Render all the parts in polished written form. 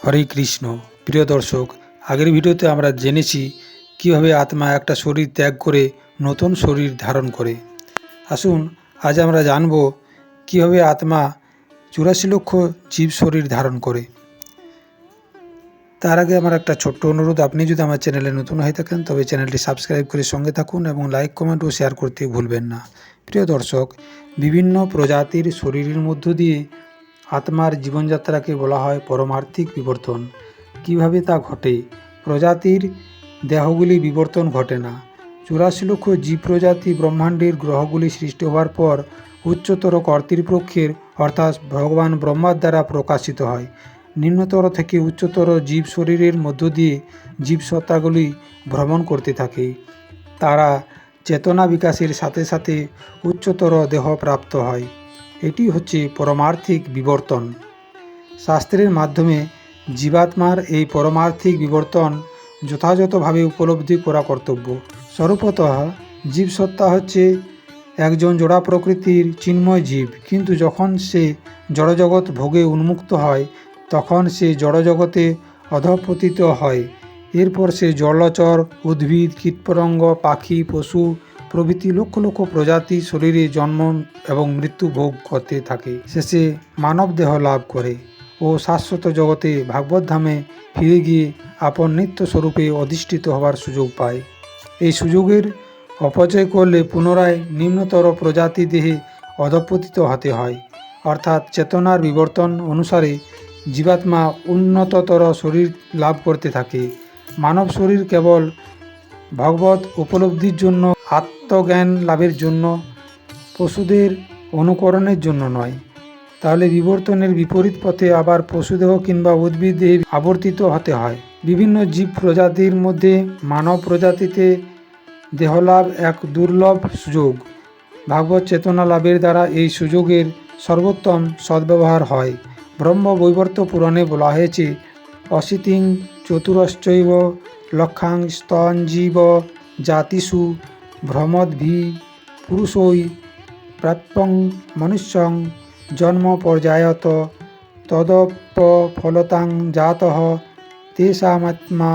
হরে কৃষ্ণ। প্রিয় দর্শক, আগের ভিডিওতে আমরা জেনেছি কিভাবে আত্মা একটা শরীর ত্যাগ করে নতুন শরীর ধারণ করে। আসুন আজ আমরা জানব কিভাবে আত্মা 84 লক্ষ জীব শরীর ধারণ করে। তার আগে আমার একটা ছোট্ট অনুরোধ, আপনি যদি আমার চ্যানেলে নতুন হয়ে থাকেন তবে চ্যানেলটি সাবস্ক্রাইব করে সঙ্গে থাকুন এবং লাইক, কমেন্ট ও শেয়ার করতে ভুলবেন না। প্রিয় দর্শক, বিভিন্ন প্রজাতির শরীরের মধ্য দিয়ে আত্মার জীবনযাত্রাকে বলা হয় পরমার্থিক বিবর্তন। কিভাবে তা ঘটে? প্রজাতির দেহগুলি বিবর্তন ঘটে না। 84 লক্ষ জীব প্রজাতি ব্রহ্মাণ্ডের গ্রহগুলি সৃষ্টি হওয়ার পর উচ্চতর কর্তৃপক্ষের অর্থাৎ ভগবান ব্রহ্মার দ্বারা প্রকাশিত হয়। নিম্নতর থেকে উচ্চতর জীব শরীরের মধ্য দিয়ে জীবসত্তাগুলি ভ্রমণ করতে থাকে। তারা চেতনা বিকাশের সাথে সাথে উচ্চতর দেহ প্রাপ্ত হয়। এটি হচ্ছে পরমার্থিক বিবর্তন। শাস্ত্রের মাধ্যমে জীবাত্মার এই পরমার্থিক বিবর্তন যথাযথভাবে উপলব্ধি করা কর্তব্য। স্বরূপতঃ জীবসত্তা হচ্ছে একজন জড়া প্রকৃতির চিন্ময় জীব, কিন্তু যখন সে জড়জগৎ ভোগে উন্মুক্ত হয় তখন সে জড়জগতে অধঃপতিত হয়। এরপর সে জলচর, উদ্ভিদ, কীটপতঙ্গ, পাখি, পশু প্রভৃতি লক্ষ লক্ষ প্রজাতি শরীরে জন্ম এবং মৃত্যু ভোগ করতে থাকে। শেষে মানব দেহ লাভ করে ও শাশ্বত জগতে ভাগবত ধামে ফিরে গিয়ে আপন নিত্য স্বরূপে অধিষ্ঠিত হওয়ার সুযোগ পায়। এই সুযোগের অপচয় করলে পুনরায় নিম্নতর প্রজাতি দেহে অধঃপতিত হতে হয়। অর্থাৎ চেতনার বিবর্তন অনুসারে জীবাত্মা উন্নততর শরীর লাভ করতে থাকে। মানব শরীর কেবল ভগবত উপলব্ধির জন্য, আত্মজ্ঞান লাভের জন্য, পশুদের অনুকরণের জন্য নয়। তাহলে বিবর্তনের বিপরীত পথে আবার পশুদেহ কিংবা উদ্ভিদ দেহে আবর্তিত হতে হয়। বিভিন্ন জীব প্রজাতির মধ্যে মানব প্রজাতিতে দেহলাভ এক দুর্লভ সুযোগ। ভাগবত চেতনা লাভের দ্বারা এই সুযোগের সর্বোত্তম সদ্ব্যবহার হয়। ব্রহ্ম বৈবর্ত পুরাণে বলা হয়েছে, অশীতিং চতুরশ্চৈব লক্ষাং স্তঞ্জীব জাতিষু ভ্রমদ্ভি পুরুষৈ প্রাপ্যং মনুষ্যং জন্ম পর্যায়ত তদপ ফলতাং জাতঃ তেষামাত্মা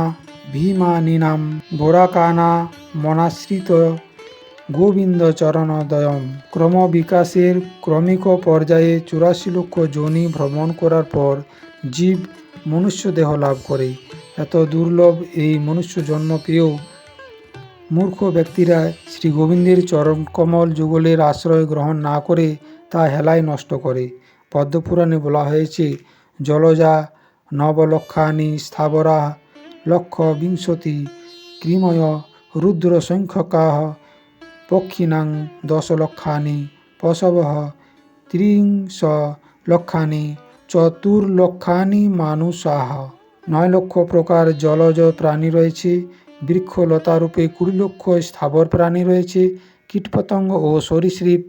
ভীমানীনাম বোরাকানা মনাশ্রিত গোবিন্দ চরণদয়ম। ক্রম বিকাশের ক্রমিক পর্যায়ে 84 লক্ষ যোনি ভ্রমণ করার পর জীব মনুষ্য দেহ লাভ করে। এত দুর্লভ এই মনুষ্য জন্ম পেয়েও মূর্খ ব্যক্তিরা শ্রী গোবিন্দের চরণকমল যুগলের আশ্রয় গ্রহণ না করে তা হেলায় নষ্ট করে। পদ্মপুরাণে বলা হয়েছে, জলজা নবলক্ষানি স্থাবরা লক্ষ বিংশতি ক্রিময় রুদ্র সংখ্যকাঃ পক্ষিণাং 10 লক্ষানি পশবঃ ত্রিংশ লক্ষানি চতুর্লক্ষানি মানুষাঃ। 9 লক্ষ প্রকার জলজ প্রাণী রয়েছে। বৃক্ষলতারূপে 20 লক্ষ স্থাবর প্রাণী রয়েছে। কীটপতঙ্গ ও সরীসৃপ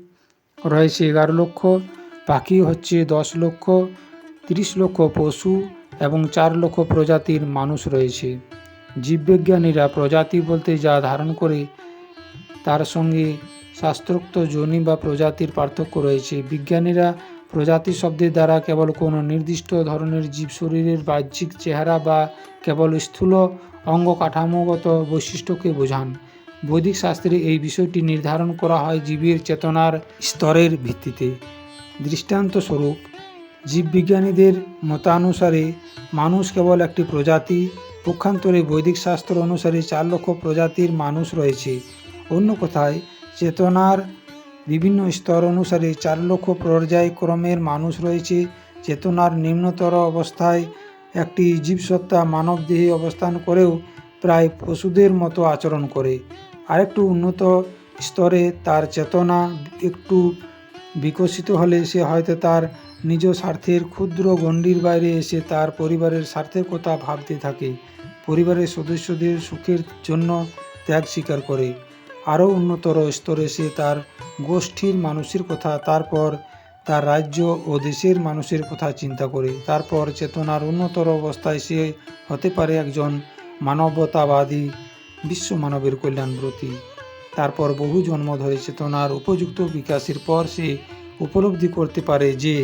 রয়েছে 11 লক্ষ। পাখি হচ্ছে 10 লক্ষ। 30 লক্ষ পশু এবং 4 লক্ষ প্রজাতির মানুষ রয়েছে। জীববিজ্ঞানীরা প্রজাতি বলতে যা ধারণ করে তার সঙ্গে শাস্ত্রোক্ত যোনি বা প্রজাতির পার্থক্য রয়েছে। বিজ্ঞানীরা প্রজাতি শব্দের দ্বারা কেবল কোনো নির্দিষ্ট ধরনের জীব শরীরের বাহ্যিক চেহারা বা কেবল স্থূল অঙ্গ কাঠামোগত বৈশিষ্ট্যকে বোঝান। বৈদিক শাস্ত্রে এই বিষয়টি নির্ধারণ করা হয় জীবের চেতনার স্তরের ভিত্তিতে। দৃষ্টান্তস্বরূপ, জীববিজ্ঞানীদের মতানুসারে মানুষ কেবল একটি প্রজাতি। পক্ষান্তরে বৈদিক শাস্ত্র অনুসারে 4 লক্ষ প্রজাতির মানুষ রয়েছে। অন্য কথায়, চেতনার বিভিন্ন স্তর অনুসারে 4 লক্ষ পর্যায়ক্রমের মানুষ রয়েছে। চেতনার নিম্নতর অবস্থায় একটি জীবসত্তা মানব দেহে অবস্থান করেও প্রায় পশুদের মতো আচরণ করে। আরেকটু উন্নত স্তরে তার চেতনা একটু বিকশিত হলে সে হয়তো তার নিজ স্বার্থের ক্ষুদ্র গণ্ডির বাইরে এসে তার পরিবারের স্বার্থের কথা ভাবতে থাকে। পরিবারের সদস্যদের সুখের জন্য ত্যাগ স্বীকার করে। আরও উন্নতর স্তরে সে তার গোষ্ঠীর মানুষের কথা, তারপর তার রাজ্য ও দেশের মানুষের কথা চিন্তা করে। তারপর চেতনার উন্নতর অবস্থায় সে হতে পারে একজন মানবতাবাদী, বিশ্ব মানবের কল্যাণব্রতী। তারপর বহু জন্ম ধরে চেতনার উপযুক্ত বিকাশের পর সে উপলব্ধি করতে পারে যে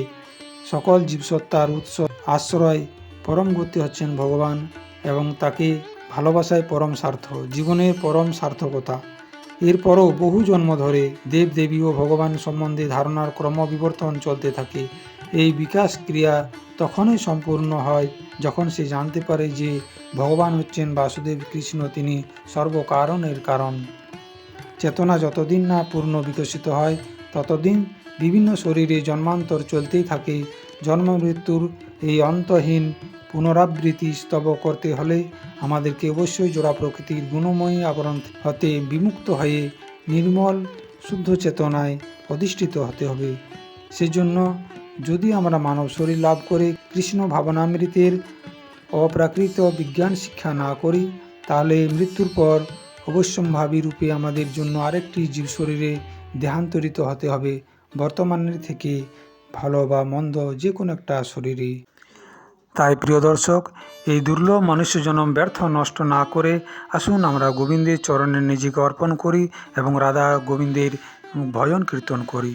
সকল জীবসত্তার উৎস, আশ্রয় পরম গতি হচ্ছেন ভগবান এবং তাকে ভালোবাসায় পরম স্বার্থ, জীবনের পরম সার্থকতা। এরপরও বহু জন্ম ধরে দেব দেবী ও ভগবান সম্বন্ধে ধারণার ক্রমবিবর্তন চলতে থাকে। এই বিকাশ ক্রিয়া তখনই সম্পূর্ণ হয় যখন সে জানতে পারে যে ভগবান হচ্ছেন বাসুদেব কৃষ্ণ, তিনি সর্বকারণের কারণ। চেতনা যতদিন না পূর্ণ বিকশিত হয় ততদিন বিভিন্ন শরীরে জন্মান্তর চলতেই থাকে। জন্ম মৃত্যুর এই অন্তহীন পুনরাবৃত্তি স্তব করতে হলে আমাদেরকে অবশ্যই জোড়া প্রকৃতির গুণময়ী আবরণ হতে বিমুক্ত হয়ে নির্মল শুদ্ধ চেতনায় অধিষ্ঠিত হতে হবে। সেজন্য যদি আমরা মানব শরীর লাভ করে কৃষ্ণ ভাবনামৃতের অপ্রাকৃত বিজ্ঞান শিক্ষা না করি, তাহলে মৃত্যুর পর অবশ্যম্ভাবী রূপে আমাদের জন্য আরেকটি জীব শরীরে দেহান্তরিত হতে হবে, বর্তমানের থেকে ভালো বা মন্দ যে কোনো একটা শরীরে। তাই প্রিয় দর্শক, এই দুর্লভ মনুষ্য জন্ম ব্যর্থ নষ্ট না করে আসুন আমরা গোবিন্দের চরণে নিজেকে অর্পণ করি এবং রাধা গোবিন্দের ভজন কীর্তন করি।